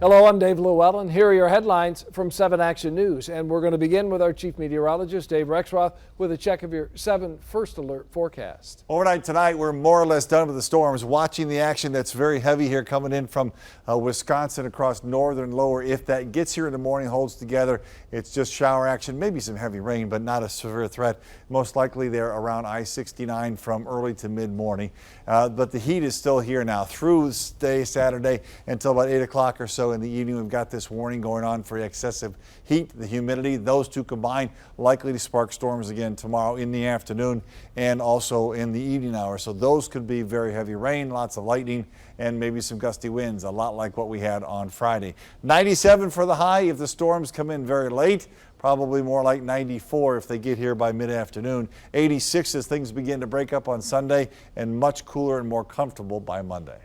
Hello, I'm Dave Llewellyn. Here are your headlines from 7 Action News. And we're going to begin with our chief meteorologist, Dave Rexroth, with a check of your 7 first alert forecast. Overnight tonight, we're more or less done with the storms. Watching the action that's very heavy here coming in from Wisconsin across northern lower. If that gets here in the morning, holds together, it's just shower action, maybe some heavy rain, but not a severe threat. Most likely they're around I-69 from early to mid-morning. But the heat is still here now through Saturday until about 8 o'clock or so in the evening. We've got this warning going on for excessive heat, the humidity. Those two combined likely to spark storms again tomorrow in the afternoon and also in the evening hours. So those could be very heavy rain, lots of lightning, and maybe some gusty winds, a lot like what we had on Friday. 97 for the high if the storms come in very late. Probably more like 94 if they get here by mid-afternoon. 86 as things begin to break up on Sunday, and much cooler and more comfortable by Monday.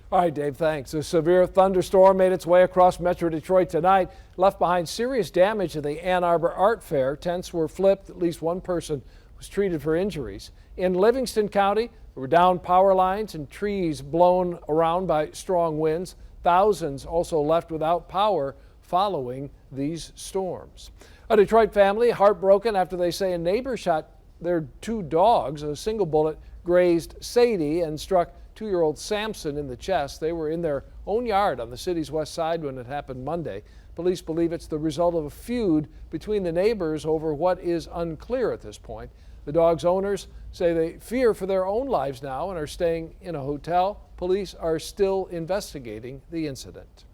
All right, Dave, thanks. A severe thunderstorm made its way across Metro Detroit tonight, left behind serious damage at the Ann Arbor Art Fair. Tents were flipped. At least one person was treated for injuries. In Livingston County, there were downed power lines and trees blown around by strong winds. Thousands also left without power following these storms. A Detroit family heartbroken after they say a neighbor shot their 2 dogs. A single bullet grazed Sadie and struck 2-year-old Samson in the chest. They were in their own yard on the city's west side when it happened Monday. Police believe it's the result of a feud between the neighbors over what is unclear at this point. The dogs' owners say they fear for their own lives now and are staying in a hotel. Police are still investigating the incident.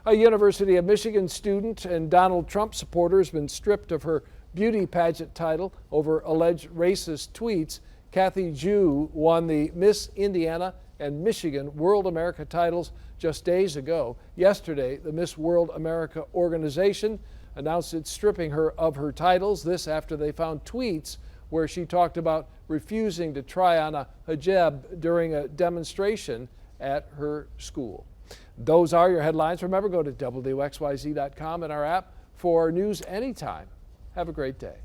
A University of Michigan student and Donald Trump supporter has been stripped of her beauty pageant title over alleged racist tweets. Kathy Jew won the Miss Indiana and Michigan World America titles just days ago. Yesterday, the Miss World America organization announced it's stripping her of her titles. This after they found tweets where she talked about refusing to try on a hijab during a demonstration at her school. Those are your headlines. Remember, go to WXYZ.com and our app for news anytime. Have a great day.